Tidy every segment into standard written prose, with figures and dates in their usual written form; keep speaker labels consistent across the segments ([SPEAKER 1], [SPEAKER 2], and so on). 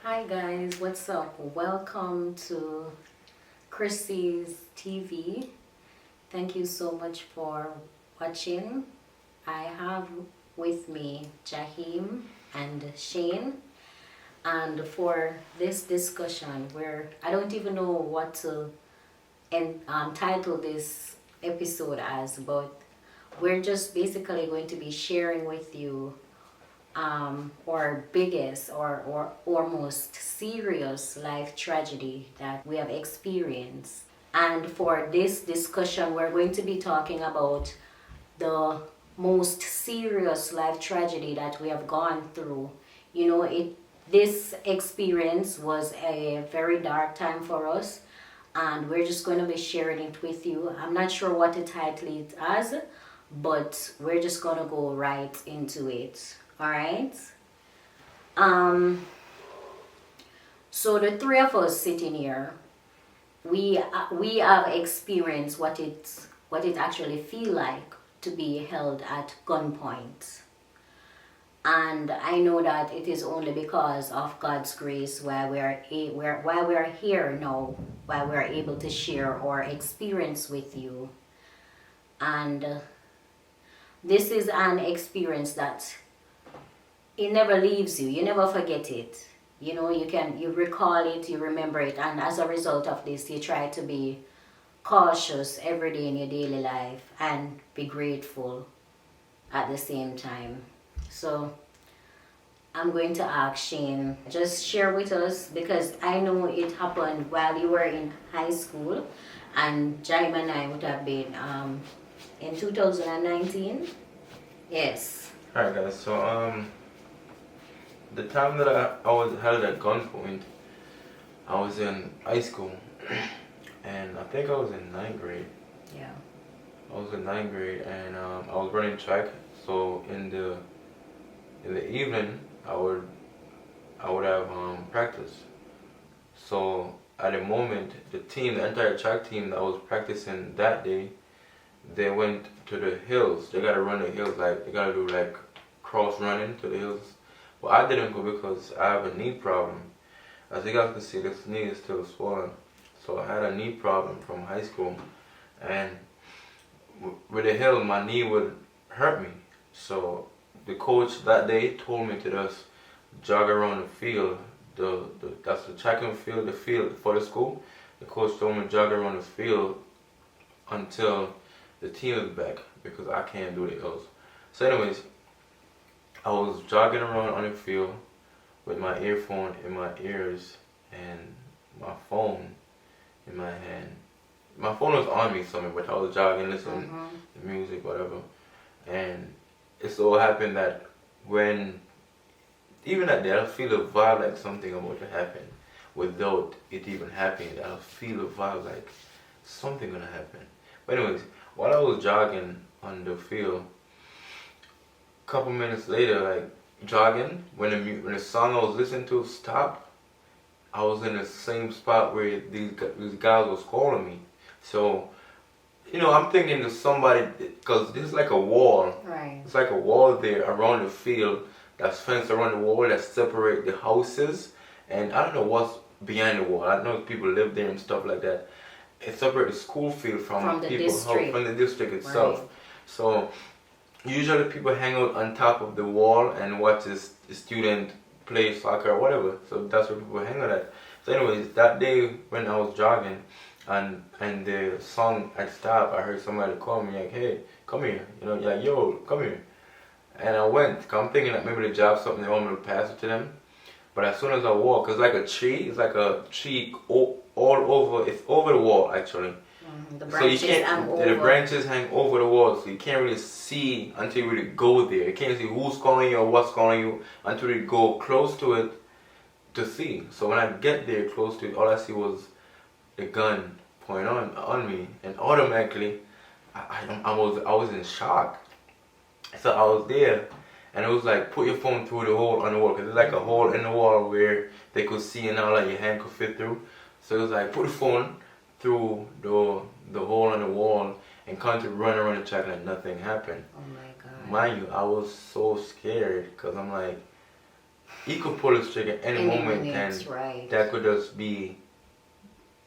[SPEAKER 1] Hi guys, what's up? Welcome to CRYSSY'S TV. Thank you so much for watching. I have with me Jahim and Shane, and for this discussion where I don't even know what to title this episode as, but we're just basically going to be sharing with you or biggest or most serious life tragedy that we have experienced. And for this discussion, we're going to be talking about the most serious life tragedy that we have gone through. You know, this experience was a very dark time for us, and we're just going to be sharing it with you. I'm not sure what to title it as, but we're just going to go right into it. All right. Um. So the three of us sitting here, we have experienced what it actually feel like to be held at gunpoint, and I know that it is only because of God's grace why we are here now, why we are able to share our experience with you, and this is an experience that it never leaves you. You never forget it. You know, you recall it, you remember it, and as a result of this, you try to be cautious every day in your daily life and be grateful at the same time. So I'm going to ask Shane, just share with us, because I know it happened while you were in high school, and Jaime and I would have been in 2019. Yes.
[SPEAKER 2] Alright guys, so the time that I was held at gunpoint, I was in high school and I think I was in ninth grade.
[SPEAKER 1] Yeah.
[SPEAKER 2] I was in ninth grade and I was running track, so in the evening I would have practice. So at the moment the entire track team that was practicing that day, they went to the hills. They gotta run the hills, like they gotta do like cross running to the hills. Well, I didn't go because I have a knee problem. As you guys can see, this knee is still swollen. So I had a knee problem from high school, and with the hill, my knee would hurt me. So the coach that day told me to just jog around the field. That's the track and field, the field for the school. The coach told me to jog around the field until the team is back because I can't do the hills. So anyways, I was jogging around on the field with my earphone in my ears and my phone in my hand. My phone was on me somewhere, but I was jogging, listening to music, whatever. And it so happened that even at that, I feel a vibe like something about to happen without it even happening. I feel a vibe like something gonna happen. But anyways, while I was jogging on the field, couple minutes later, like jogging, when the song I was listening to stopped, I was in the same spot where these guys was calling me. So, I'm thinking to somebody, because this is like a wall.
[SPEAKER 1] Right.
[SPEAKER 2] It's like a wall there around the field that's fenced around the wall that separate the houses. And I don't know what's behind the wall. I don't know if people live there and stuff like that. It separates the school field from
[SPEAKER 1] the
[SPEAKER 2] people's house,
[SPEAKER 1] district.
[SPEAKER 2] from the district itself.
[SPEAKER 1] Right.
[SPEAKER 2] So usually people hang out on top of the wall and watch the student play soccer or whatever. So that's where people hang out at. So anyways, that day when I was jogging and the song had stopped, I heard somebody call me like, hey, come here. Like, yo, come here. And I went, cause I'm thinking that maybe they dropped something, they want me to pass it to them. But as soon as I walk, it's like a tree all over, it's over the wall actually.
[SPEAKER 1] The branches
[SPEAKER 2] The branches hang over the wall, so you can't really see until you really go there. You can't see who's calling you or what's calling you until you go close to it to see. So when I get there close to it, all I see was the gun pointing on me, and automatically I was in shock. So I was there, and it was like, put your phone through the hole on the wall, because there's like a hole in the wall where they could see and all, like your hand could fit through. So it was like, put the phone through the hole on the wall and come to run around the track like nothing happened.
[SPEAKER 1] Oh my God.
[SPEAKER 2] Mind you, I was so scared because I'm like, he could pull his trigger any moment,
[SPEAKER 1] minute,
[SPEAKER 2] and
[SPEAKER 1] right.
[SPEAKER 2] that could just be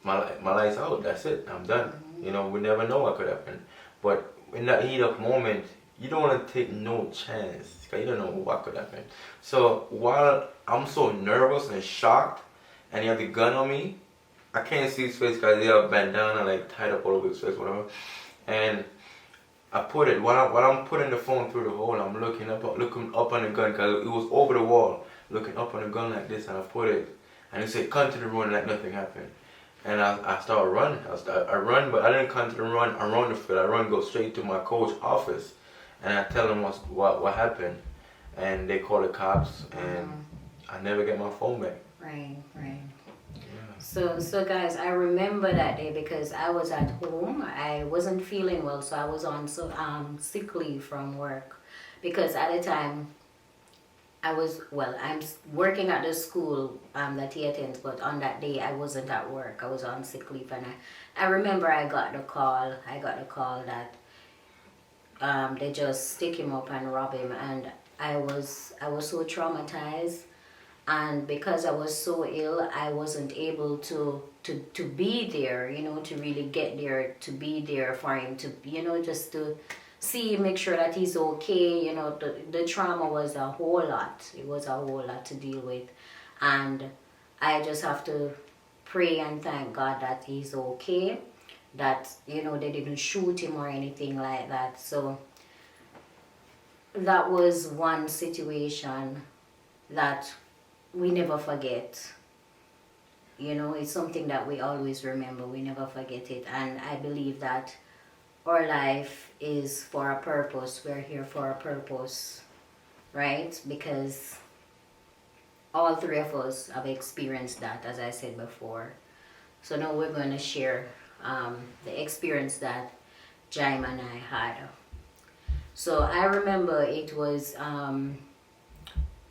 [SPEAKER 2] my life's out. That's it. I'm done.
[SPEAKER 1] Mm-hmm.
[SPEAKER 2] You know, we never know what could happen. But in that heat of moment, you don't want to take no chance because you don't know what could happen. So while I'm so nervous and shocked, and he had the gun on me, I can't see his face because he have a bandana like tied up all over his face, whatever. And I put it while I'm putting the phone through the hole. I'm looking up on the gun because it was over the wall, looking up on the gun like this, and I put it. And he said, "Come to the room," like nothing happened. And I started running. I run, but I didn't come to the run around the field. I run, go straight to my coach office, and I tell them what happened, and they call the cops, and I never get my phone back.
[SPEAKER 1] Right, right.
[SPEAKER 2] Yeah.
[SPEAKER 1] So guys, I remember that day because I was at home. I wasn't feeling well, so I was on sick leave from work because at the time I'm working at the school that he attends, but on that day I wasn't at work. I was on sick leave, and I remember I got the call. I got the call that they just stick him up and rob him, and I was so traumatized. And because I was so ill, I wasn't able to be there, you know, to really get there, to be there for him, to, you know, just to see, make sure that he's okay. You know, the trauma was a whole lot. It was a whole lot to deal with. And I just have to pray and thank God that he's okay, that, you know, they didn't shoot him or anything like that. So that was one situation that we never forget. You know, it's something that we always remember. We never forget it. And I believe that our life is for a purpose. We're here for a purpose, right? Because all three of us have experienced that, as I said before. So now we're going to share the experience that Jaime and I had. So I remember it was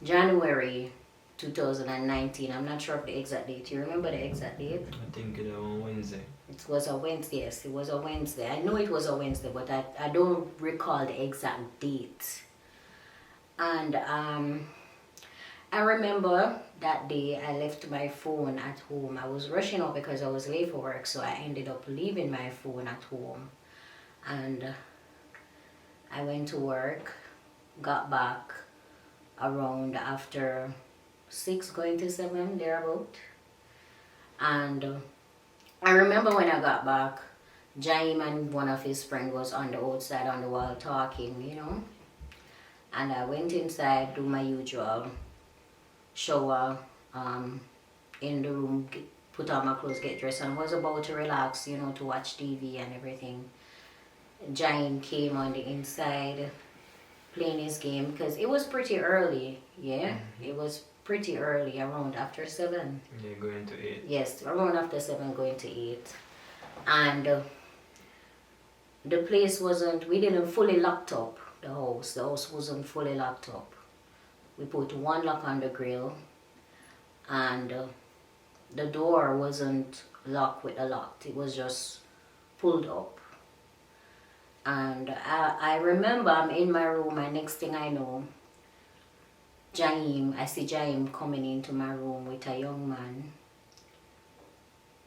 [SPEAKER 1] January 2019. I'm not sure of the exact date. You remember the exact date?
[SPEAKER 3] I think it was on Wednesday.
[SPEAKER 1] It was a Wednesday, yes. It was a Wednesday. I know it was a Wednesday, but I don't recall the exact date. And I remember that day I left my phone at home. I was rushing out because I was late for work, so I ended up leaving my phone at home. And I went to work, got back around after 6 going to 7, thereabout. And I remember when I got back, Jaime and one of his friends was on the outside on the wall talking, you know. And I went inside, do my usual shower in the room, put on my clothes, get dressed, and was about to relax, you know, to watch TV and everything. Jaime came on the inside playing his game because it was pretty early, yeah. Mm-hmm. It was pretty early, around after 7.
[SPEAKER 3] Yeah, going to 8.
[SPEAKER 1] Yes, around after 7, going to 8. And the place wasn't, we didn't fully locked up the house. The house wasn't fully locked up. We put one lock on the grill, and the door wasn't locked with a lock. It was just pulled up. And I remember I'm in my room, and next thing I know, I see Jaime coming into my room with a young man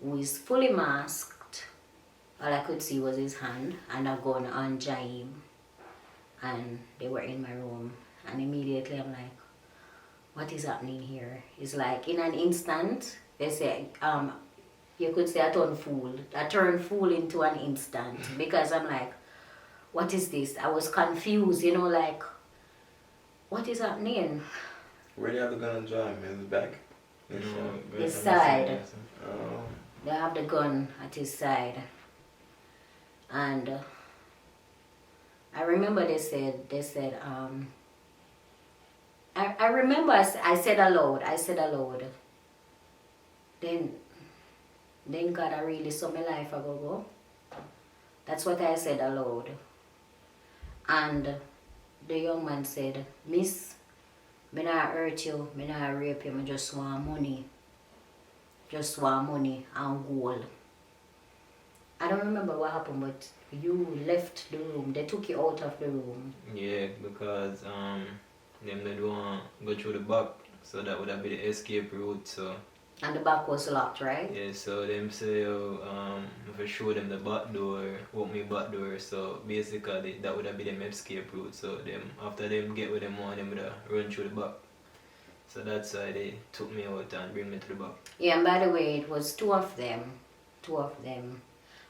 [SPEAKER 1] who is fully masked. All I could see was his hand and a gun on Jaime. And they were in my room. And immediately I'm like, what is happening here? It's like in an instant, they say, you could say I turned fool into an instant. Because I'm like, what is this? I was confused, you know, like, what is happening?
[SPEAKER 2] Where do you have the gun on Jaime? In his back?
[SPEAKER 1] His side.
[SPEAKER 2] Oh.
[SPEAKER 1] They have the gun at his side. And I remember they said, I remember I said aloud, then God, I really saw my life ago. That's what I said aloud. And the young man said, Miss, me not hurt you, me not rape you, me just want money. Just want money and gold. I don't remember what happened, but you left the room. They took you out of the room.
[SPEAKER 3] Yeah, because them they don't want go through the back. so that would have been the escape route. So
[SPEAKER 1] And the back was locked, right?
[SPEAKER 3] yeah, so them say if I show them the back door, open me back door, so basically that would have been them escape route. So them after them get with them on, them would have run through the back. So that's why they took me out and bring me to the back.
[SPEAKER 1] Yeah, and by the way, it was two of them.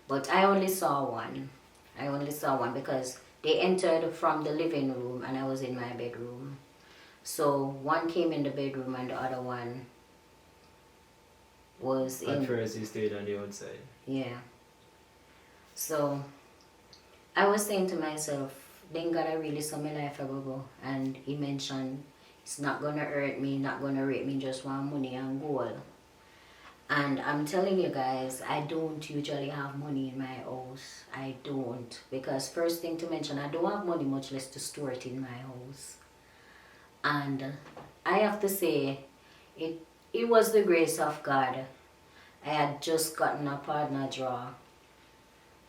[SPEAKER 1] But I only saw one. Because they entered from the living room and I was in my bedroom. So one came in the bedroom and the other one was in...
[SPEAKER 3] At first, he stayed on the outside.
[SPEAKER 1] Yeah. So I was saying to myself, then God I really saw my life ago, and he mentioned it's not gonna hurt me, not gonna rape me, just want money and gold. And I'm telling you guys, I don't usually have money in my house. I don't. Because first thing to mention, I don't have money, much less to store it in my house. And I have to say, it was the grace of God. I had just gotten a partner draw.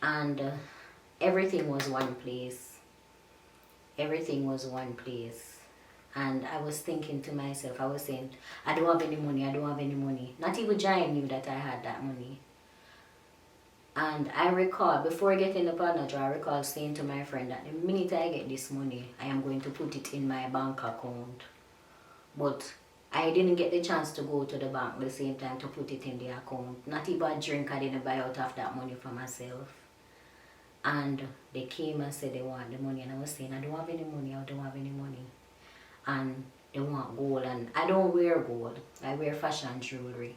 [SPEAKER 1] And everything was one place. And I was thinking to myself, I was saying, I don't have any money. Not even Giant knew that I had that money. And I recall, before getting the partner draw, I recall saying to my friend that the minute I get this money, I am going to put it in my bank account. But I didn't get the chance to go to the bank at the same time to put it in the account. Not even a drink I didn't buy out of that money for myself. And they came and said they want the money, and I was saying, I don't have any money. And they want gold, and I don't wear gold. I wear fashion jewelry.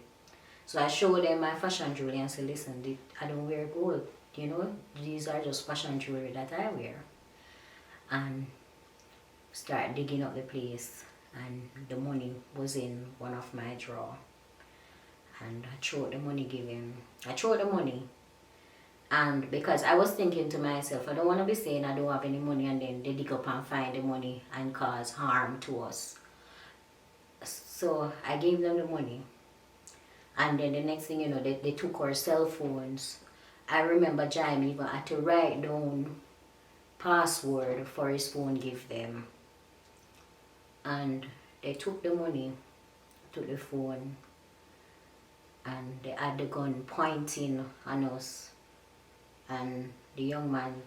[SPEAKER 1] So I showed them my fashion jewelry and said, listen, I don't wear gold. You know, these are just fashion jewelry that I wear. And start digging up the place, and the money was in one of my drawer. And I threw the money. And because I was thinking to myself, I don't want to be saying I don't have any money and then they dig up and find the money and cause harm to us. So I gave them the money. And then the next thing you know, they took our cell phones. I remember Jaime even had to write down password for his phone, give them. And they took the money, took the phone, and they had the gun pointing on us. And the young man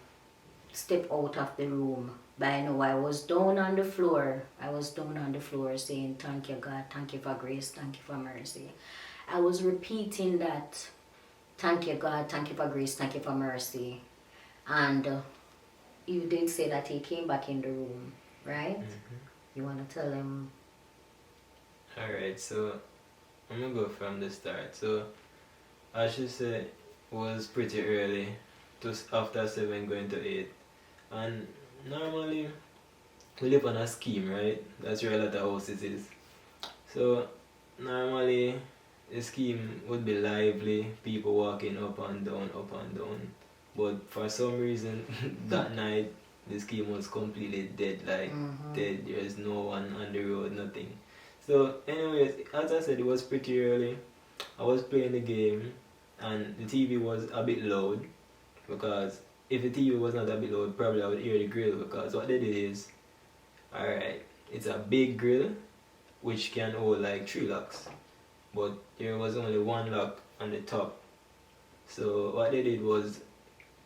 [SPEAKER 1] stepped out of the room. By now I was down on the floor. Saying, thank you God, thank you for grace, thank you for mercy. I was repeating that, thank you God, thank you for grace, thank you for mercy. And you did say that he came back in the room, right? You want to tell him?
[SPEAKER 3] Alright, so I'm gonna go from the start. So I should say it was pretty early, just after 7 going to 8. And normally we live on a scheme, right? That's where a lot of houses is. So normally the scheme would be lively, people walking up and down. But for some reason that night the scheme was completely dead, dead. There's no one on the road, nothing. So anyways, as I said, it was pretty early. I was playing the game and the TV was a bit loud, because if the TV was not a bit loud, probably I would hear the grill, because what they did is, alright, it's a big grill which can hold like 3 locks, but there was only 1 lock on the top. So what they did was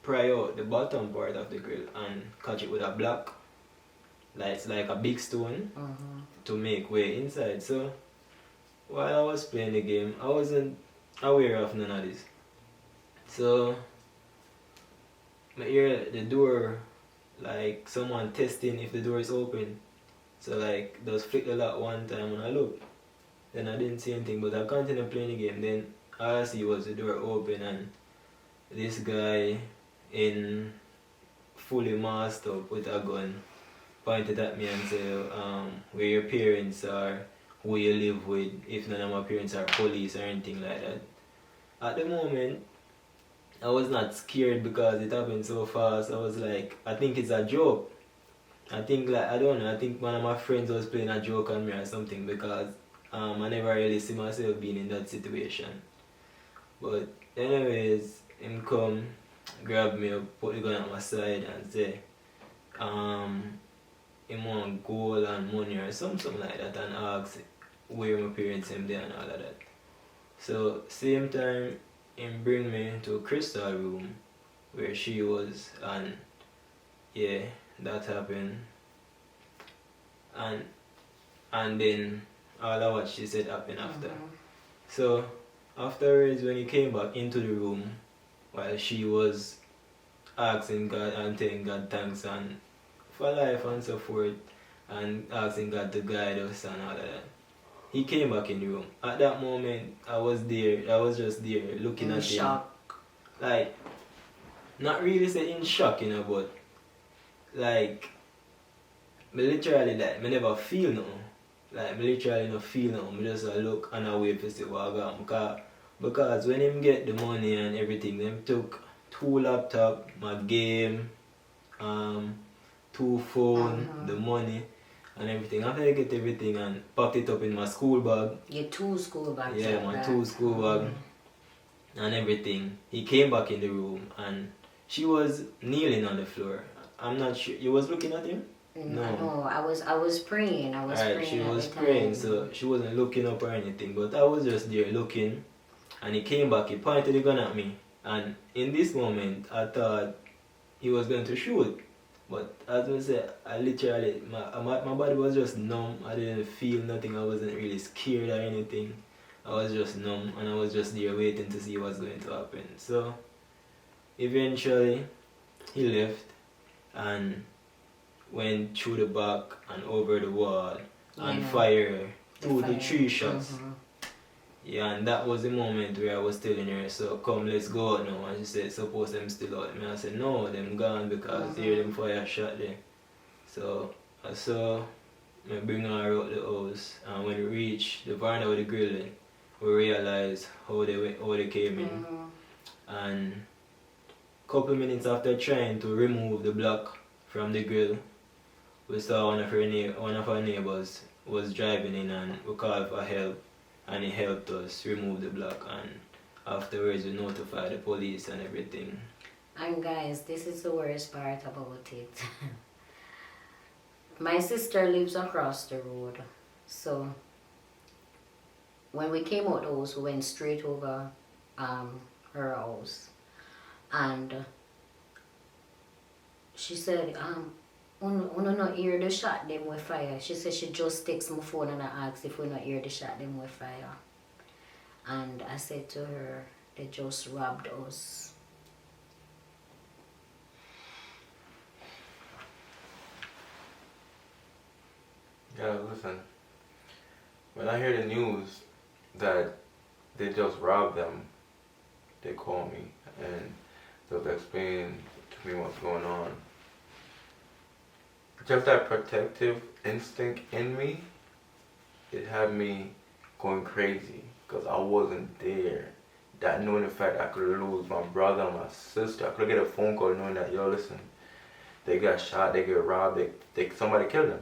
[SPEAKER 3] pry out the bottom part of the grill and catch it with a block. It's like a big stone to make way inside. So while I was playing the game, I wasn't aware of none of this. So I hear the door, like someone testing if the door is open. So like just flick the lock one time and I look. Then I didn't see anything, but I continued playing the game. Then all I see was the door open and this guy in fully masked up with a gun pointed at me and said, where your parents are, who you live with, if none of my parents are police or anything like that. At the moment, I was not scared because it happened so fast. I was like, I think it's a joke. I think I don't know, I think one of my friends was playing a joke on me or something, because I never really see myself being in that situation. But anyways, him come, grab me up, put the gun at my side and say, him want gold and money or something like that, and ask where my parents them there and all of that. So same time him bring me to Crystal room where she was, and yeah, that happened. And then all of what she said happened after. So afterwards, when he came back into the room while she was asking God and telling God thanks and for life and so forth, and asking God to guide us and all of that, he came back in the room. At that moment, I was just there looking at
[SPEAKER 1] shock.
[SPEAKER 3] him. Like, not really say in shock, but like, me literally, like, me never feel nothing. Like, me literally not feel nothing. Me just look and I wait to see what I got. Because when him get the money and everything, them took 2 laptops, my game, 2 phone, the money and everything. After I get everything and packed it up in my school bag.
[SPEAKER 1] Your 2 school bags.
[SPEAKER 3] Yeah, my 2 school bag and everything. He came back in the room and she was kneeling on the floor. I'm not sure. You was looking at him?
[SPEAKER 1] No, I was praying. Praying.
[SPEAKER 3] She was praying, so she wasn't looking up or anything. But I was just there looking, and he came back. He pointed the gun at me, and in this moment, I thought he was going to shoot. But as I said, I literally my body was just numb. I didn't feel nothing. I wasn't really scared or anything. I was just numb, and I was just there waiting to see what's going to happen. So eventually, he left, and went through the back and over the wall and fired 2 to 3 shots. Yeah, and that was the moment where I was telling her, so come, let's go out now. And she said, suppose them still out. And I said, no, them gone because hear them fire shot there. So I saw me bring her out the house, and when we reached the veranda with the grill, we realized how they came in. And a couple minutes after trying to remove the block from the grill, we saw one of our neighbors was driving in, and we called for help, and he helped us remove the block, and afterwards we notified the police and everything.
[SPEAKER 1] And guys, this is the worst part about it. My sister lives across the road, so when we came out the house, we went straight over her house, and she said, "Uno not hear the shot them with fire." She said she just text my phone and I asked if we not hear the shot them with fire. And I said to her, they just robbed us.
[SPEAKER 2] Yeah, listen. When I hear the news that they just robbed them, they call me and they'll explain to me what's going on. Just that protective instinct in me, it had me going crazy because I wasn't there. That knowing the fact I could lose my brother and my sister, I could get a phone call knowing that, yo, listen, they got shot, they get robbed, somebody killed them,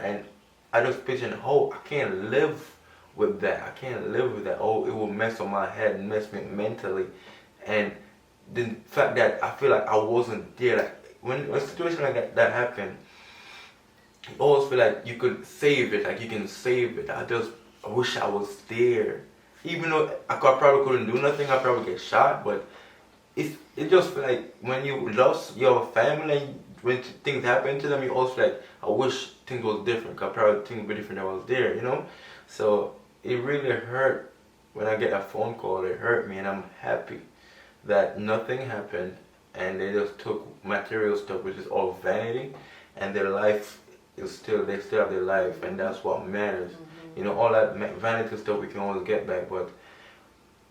[SPEAKER 2] and I just picturing, oh, I can't live with that. I can't live with that. Oh, it will mess with my head and mess me mentally. And the fact that I feel like I wasn't there, like when a situation like that happened, you always feel like you could save it, like you can save it. I wish I was there. Even though I probably couldn't do nothing, I probably get shot, but it just feel like when you lost your family, when things happen to them, you also feel like, I wish things was different, because probably things would be different if I was there, So it really hurt when I get that phone call. It hurt me, and I'm happy that nothing happened, and they just took material stuff, which is all vanity, and their life is still, they still have their life, and that's what matters. All that vanity stuff we can always get back, but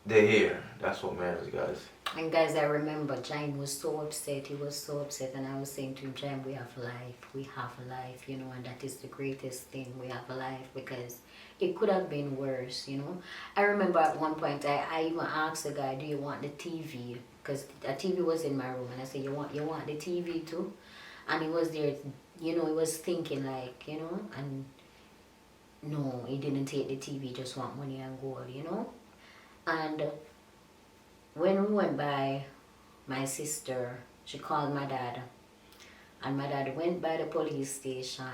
[SPEAKER 2] they're here. That's what matters, guys.
[SPEAKER 1] And guys, I remember Jaime was so upset. He was so upset, and I was saying to him, Jaime, we have life. We have a life, and that is the greatest thing. We have a life, because it could have been worse, I remember at one point, I even asked the guy, do you want the TV? Because a TV was in my room, and I said, you want the TV too? And he was there, he was thinking like, and no, he didn't take the TV, just want money and gold, And when we went by, my sister, she called my dad, and my dad went by the police station.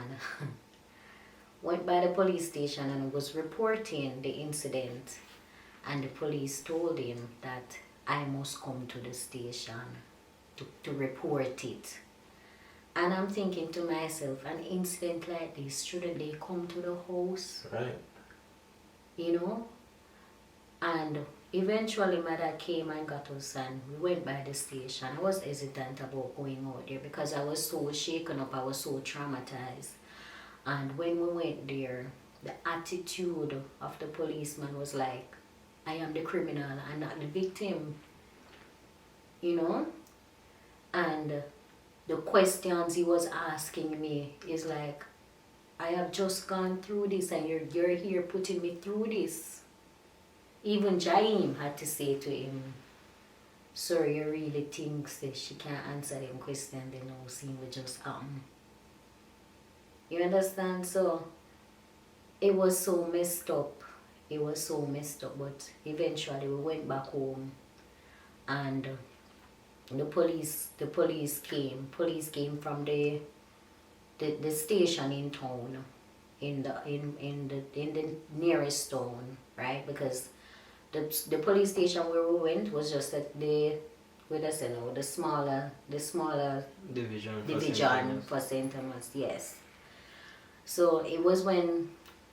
[SPEAKER 1] went by the police station and was reporting the incident, and the police told him that I must come to the station to report it. And I'm thinking to myself, an incident like this, shouldn't they come to the house?
[SPEAKER 2] Right.
[SPEAKER 1] You know? And eventually my dad came and got us and we went by the station. I was hesitant about going out there because I was so shaken up, I was so traumatized. And when we went there, the attitude of the policeman was like, I am the criminal and not the victim. You know? And the questions he was asking me is like, I have just gone through this and you're here putting me through this. Even Jaim had to say to him, sir, you really think that she can't answer them questions, they know seem we just You understand? So it was so messed up. It was so messed up, but eventually we went back home and the police came. Police came from the station in town, in the nearest town, right? Because the police station where we went was just at the smaller division for St. Thomas, yes. So it was when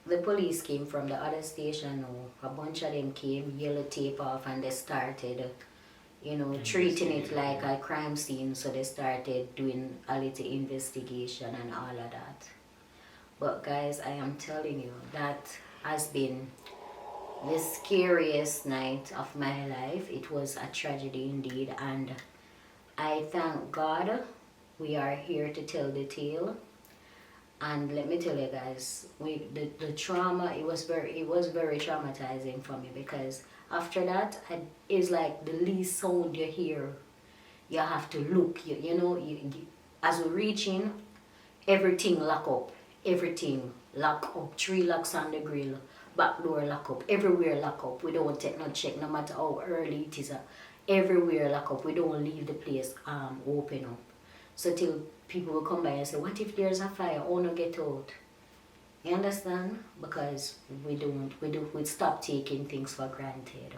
[SPEAKER 1] the police came from the other station, a bunch of them came, yellow tape off, and they started, treating it like a crime scene. So they started doing a little investigation and all of that. But guys, I am telling you, that has been the scariest night of my life. It was a tragedy indeed, and I thank God we are here to tell the tale. And let me tell you guys, the trauma, it was very traumatizing for me, because after that, it's like the least sound you hear, you have to look. As we reach in, everything lock up. Everything lock up. 3 locks on the grill. Back door lock up. Everywhere lock up. We don't take no check, no matter how early it is. Everywhere lock up. We don't leave the place open up. So till people will come by and say, what if there's a fire? Oh, no, get out. You understand? Because we stop taking things for granted.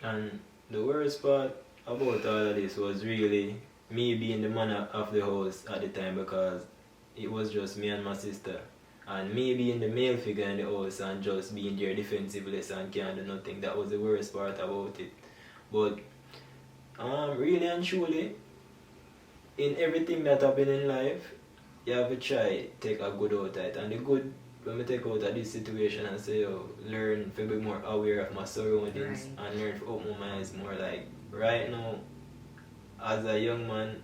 [SPEAKER 3] And the worst part about all of this was really me being the man of the house at the time, because it was just me and my sister. And me being the male figure in the house and just being there defensiveless and can't do nothing. That was the worst part about it. But really and truly, in everything that happened in life, you have to try take a good out of it. And the good, when we take out of this situation and say, learn to be more aware of my surroundings, right, and learn to open my eyes more. Like right now, as a young man,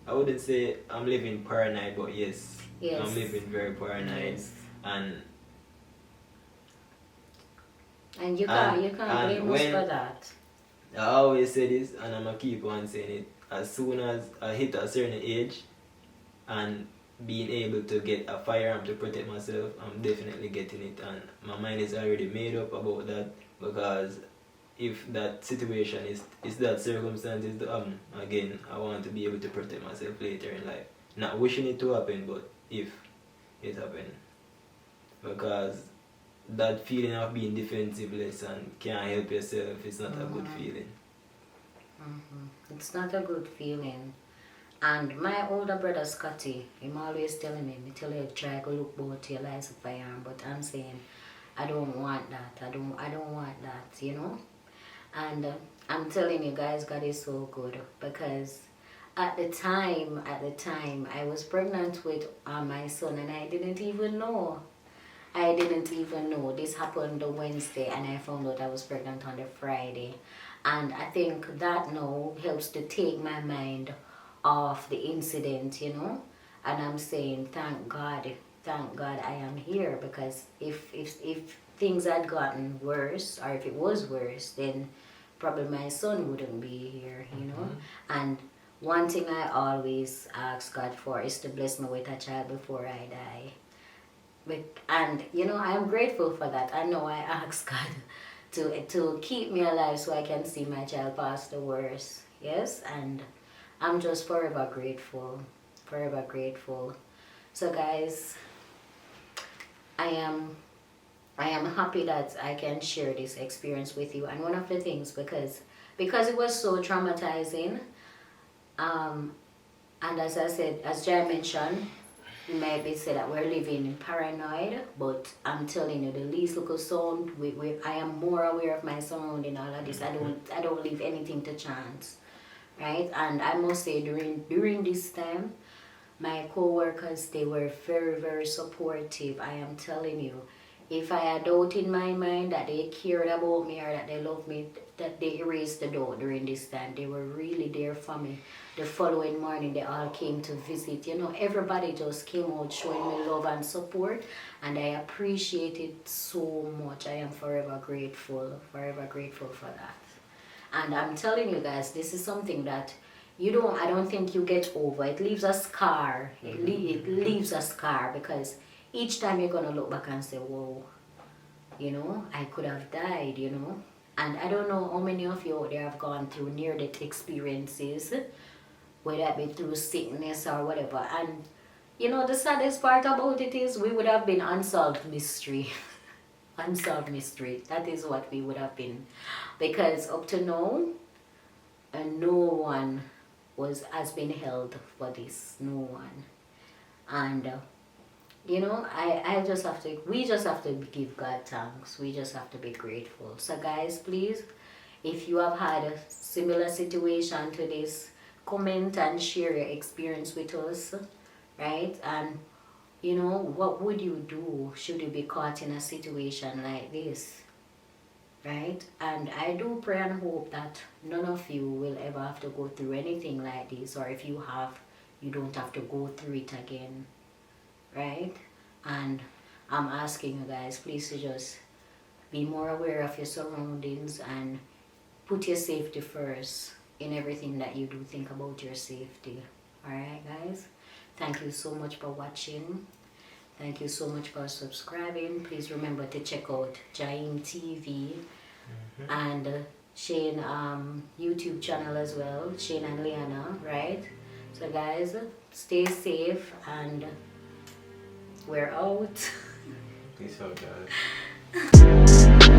[SPEAKER 3] I wouldn't say I'm living paranoid, but yes. I'm living very paranoid. Yes. And you can't blame us for that. I always say this, and I'm going to keep on saying it. As soon as I hit a certain age and being able to get a firearm to protect myself, I'm definitely getting it. And my mind is already made up about that, because if that situation is that circumstances to happen again, I want to be able to protect myself later in life. Not wishing it to happen, but if it happened. Because that feeling of being defensiveless and can't help yourself is not a good feeling.
[SPEAKER 1] It's not a good feeling. And my older brother Scotty, him always telling me tell you try to look both your lives of firearm, but I'm saying I don't want that. I don't want that, And I'm telling you guys, God is so good, because at the time I was pregnant with my son, and I didn't even know. This happened on Wednesday, and I found out I was pregnant on the Friday. And I think that now helps to take my mind off the incident, And I'm saying, thank God I am here, because if things had gotten worse, or if it was worse, then probably my son wouldn't be here, And one thing I always ask God for is to bless me with a child before I die. And I'm grateful for that. I know I ask God to keep me alive so I can see my child pass the worst. Yes, and I'm just forever grateful. So guys, I am happy that I can share this experience with you. And one of the things, because it was so traumatizing, and as I said, as Jai mentioned, you might be say that we're living in paranoid, but I'm telling you, the least little sound, I am more aware of my surrounding, all of this. I don't leave anything to chance, right? And I must say, during this time, my co-workers, they were very, very supportive. I am telling you, if I had doubt in my mind that they cared about me or that they loved me, that they erased the doubt during this time. They were really there for me. The following morning, they all came to visit. You know, everybody just came out showing me love and support, and I appreciate it so much. I am forever grateful for that. And I'm telling you guys, this is something that I don't think you get over. It leaves a scar. It leaves a scar, because each time you're going to look back and say, whoa, you know, I could have died, you know. And I don't know how many of you out there have gone through near-death experiences, whether it be through sickness or whatever. And, you know, the saddest part about it is we would have been unsolved mystery. Unsolved mystery. That is what we would have been. Because up to now, no one has been held for this. No one. And you know, we just have to give God thanks. We just have to be grateful. So guys, please, if you have had a similar situation to this, comment and share your experience with us, right? And you know, what would you do should you be caught in a situation like this, right? And I do pray and hope that none of you will ever have to go through anything like this, or if you have, you don't have to go through it again, right? And I'm asking you guys, please, to just be more aware of your surroundings and put your safety first in everything that you do. Think about your safety. Alright guys, thank you so much for watching. Thank you so much for subscribing. Please remember to check out Jaim TV and Shane YouTube channel as well, Shane and Liana, right? So guys, stay safe, and we're out.
[SPEAKER 2] Peace out, guys.